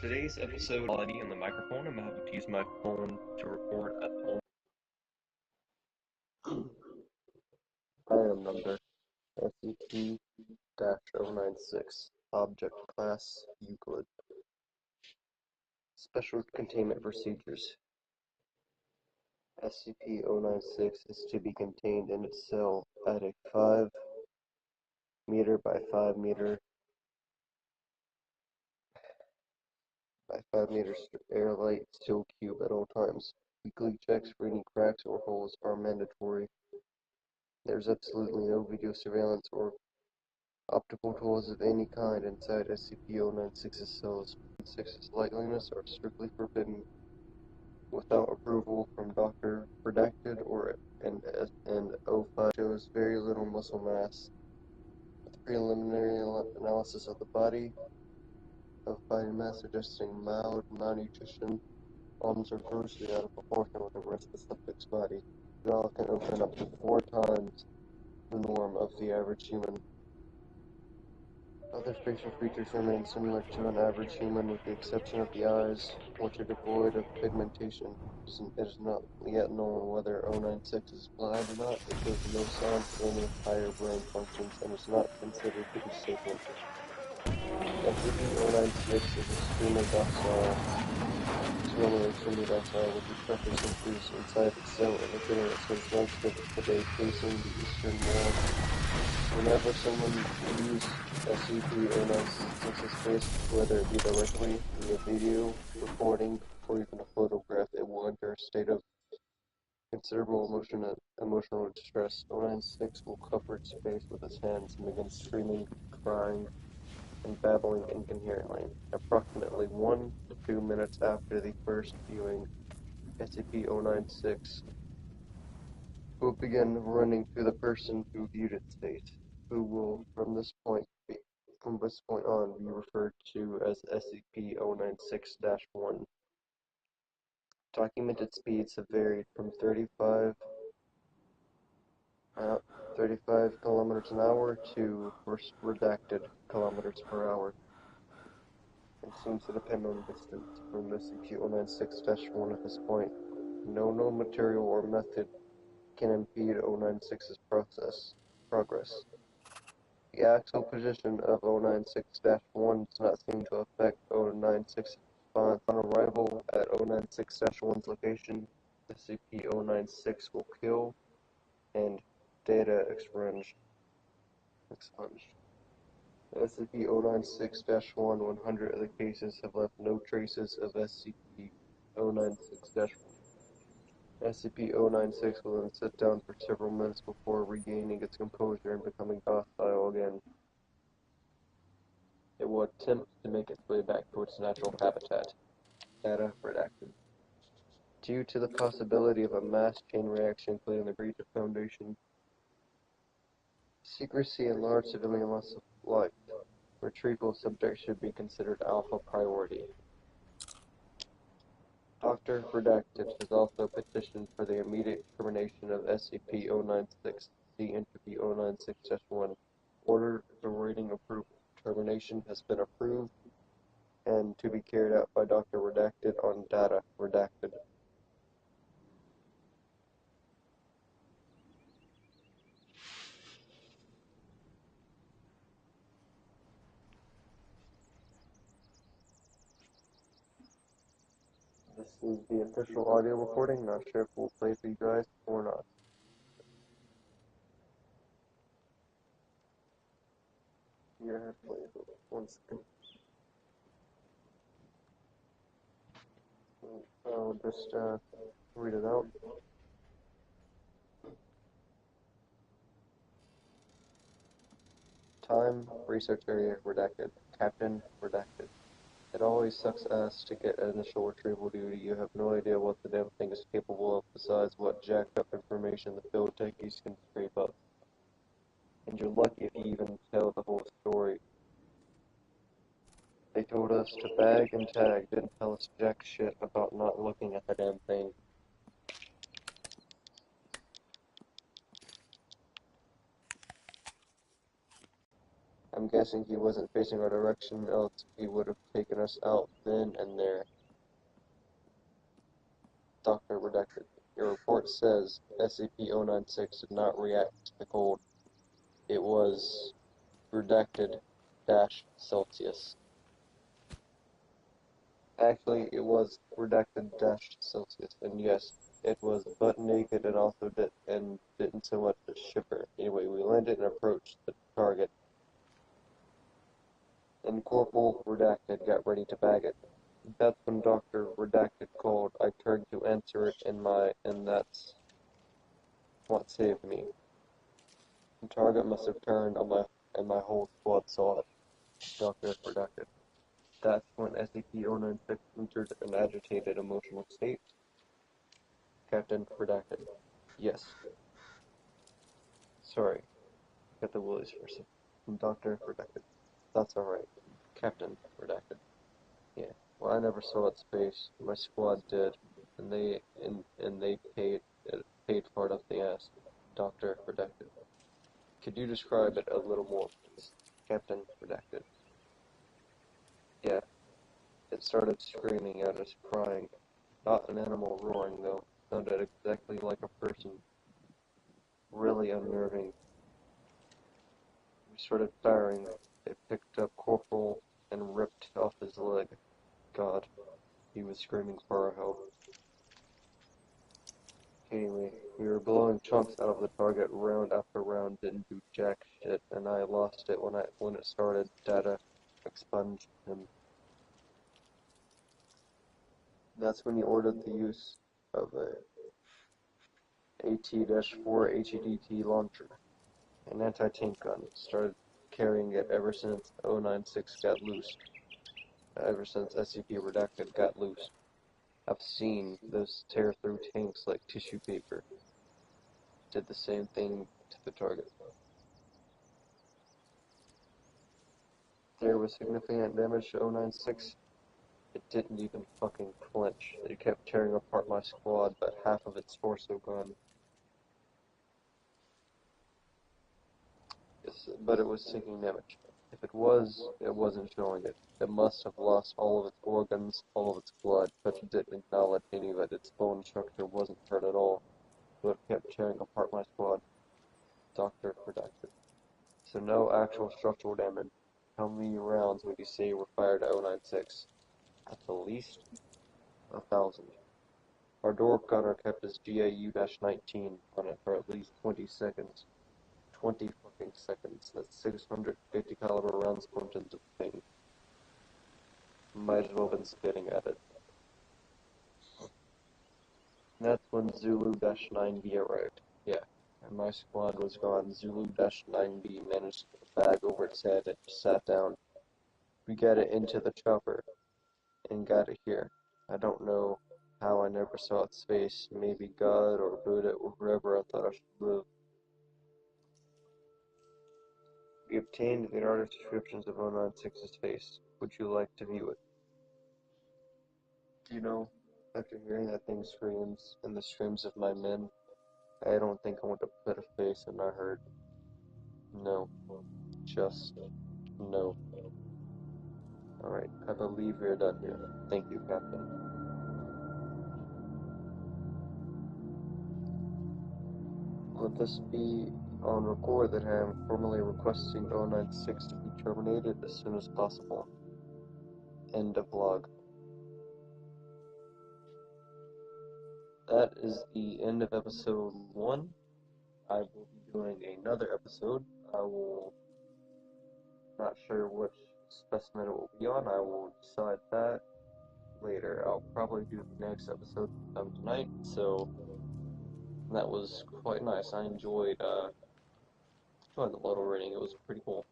Today's episode quality on the microphone. I'm having to use my phone to record at home. Item number SCP-096. Object Class Euclid. Special Containment Procedures. SCP-096 is to be contained in its cell at a 5 meter by 5 meter by 5 meter airlight steel cube at all times. Weekly checks for any cracks or holes are mandatory. There's absolutely no video surveillance or optical tools of any kind inside SCP-096's cells. 096's lightliness are strictly forbidden without approval from Dr. Redacted and O5 shows very little muscle mass. With preliminary analysis of the body mass suggesting mild malnutrition, arms are grossly out of proportion with the rest of the subject's body. Jaw can open up to 4 times the norm of the average human. Other facial features remain similar to an average human with the exception of the eyes, which are devoid of pigmentation. It is not yet known whether 096 is blind or not. It shows no signs of any higher brain functions and is not considered to be sapient. SCP-096 is extremely docile. It's normally extremely docile, with its preference increased inside its cell and within it since most of the day facing the eastern wall. Whenever someone views SCP-096's face, whether it be directly, via video, recording, or even a photograph, it will enter a state of considerable emotional distress. 096 will cover its face with its hands and begin screaming, crying, and babbling incoherently. Approximately 1 to 2 minutes after the first viewing, SCP-096 will begin running to the person who viewed its face, who will from this point on be referred to as SCP-096-1. Documented speeds have varied from 35 kilometers an hour to redacted kilometers per hour. It seems to depend on distance from SCP-096-1 at this point. No known material or method can impede 096's progress. The axial position of 096-1 does not seem to affect 096's response. On arrival at 096-1's location, SCP-096 will kill and data expunged. SCP-096-1, 100 of the cases have left no traces of SCP-096-1. SCP-096 will then sit down for several minutes before regaining its composure and becoming docile again. It will attempt to make its way back to its natural habitat. Data redacted. Due to the possibility of a mass chain reaction including the breach of Foundation, secrecy and large civilian loss of life, retrieval subjects should be considered alpha priority. Dr. Redacted has also petitioned for the immediate termination of SCP-096. See Entropy 096-1. Order awaiting approval. Termination has been approved and to be carried out by Dr. Redacted on Data Redacted. This is the official audio recording. Not sure if we'll play for you guys or not. Here, play it. 1 second. I'll just read it out. Time, research area, redacted. Captain, redacted. It always sucks ass to get initial retrieval duty. You have no idea what the damn thing is capable of besides what jacked up information the field techies can scrape up. And you're lucky if you even tell the whole story. They told us to bag and tag, didn't tell us jack shit about not looking at the damn thing. I'm guessing he wasn't facing our direction, else he would have taken us out then and there. Doctor redacted. Your report says SCP-096 did not react to the cold. It was redacted dash Celsius. Actually, it was redacted dash Celsius, and yes, it was butt naked and also didn't so much as shiver. Anyway, we landed and approached the target, and Corporal Redacted got ready to bag it. That's when Dr. Redacted called. I turned to answer it and that's what saved me. The target must have turned on and my whole squad saw it. Dr. Redacted. That's when SCP-096 entered an agitated emotional state. Captain Redacted. Yes. Sorry. Got the willies for a second. Doctor Redacted. That's alright. Captain Redacted. Yeah. Well, I never saw its face. My squad did, and they paid for it up the ass. Doctor Redacted. Could you describe it a little more, please? Captain Redacted. Yeah. It started screaming at us, crying. Not an animal roaring, though. Sounded exactly like a person. Really unnerving. We started firing. It picked up Corporal and ripped off his leg. God, he was screaming for our help. Anyway, we were blowing chunks out of the target round after round, didn't do jack shit, and I lost it when it started. Data expunged him. That's when he ordered the use of a AT-4 HEDT launcher, an anti-tank gun. Started carrying it ever since 096 got loose. Ever since SCP Redacted got loose. I've seen those tear through tanks like tissue paper. Did the same thing to the target. There was significant damage to 096. It didn't even fucking flinch. It kept tearing apart my squad, but half of its torso gone. But it was taking damage. If it wasn't showing it. It must have lost all of its organs, all of its blood, but it didn't acknowledge any of it. Its bone structure wasn't hurt at all, so it kept tearing apart my squad. Doctor Redacted. So no actual structural damage. How many rounds would you say were fired at 096? At the least, 1,000. Our door gunner kept his GAU-19 on it for at least 20 seconds. 20 fucking seconds. That's 650 caliber rounds pumped into the thing. Might as well have been spitting at it. And that's when Zulu-9B arrived. Yeah, and my squad was gone. Zulu-9B managed to put a bag over its head and sat down. We got it into the chopper and got it here. I don't know how I never saw its face. Maybe God or Buddha or whoever I thought I should live. We obtained the artist's descriptions of 096's face. Would you like to view it? You know, after hearing that thing screams and the screams of my men, I don't think I want to put a face in my hurt. No. Just no. Alright, I believe we are done here. Thank you, Captain. Let this be on record that I am formally requesting 096 to be terminated as soon as possible. End of log. That is the end of episode 1. I will be doing another episode. I will not sure which specimen it will be on. I will decide that later. I'll probably do the next episode tonight, so that was quite nice. I enjoyed the little reading. It was pretty cool.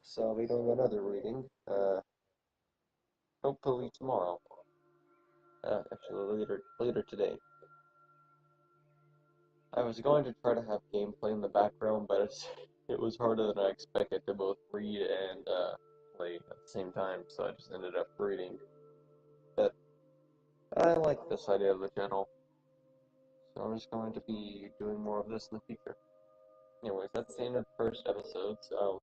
So I'll be doing another reading, hopefully tomorrow. Actually later today. I was going to try to have gameplay in the background, but it was harder than I expected to both read and play at the same time, so I just ended up reading. But I like this idea of the channel, so I'm just going to be doing more of this in the future. Anyways, that's the end of the first episode, so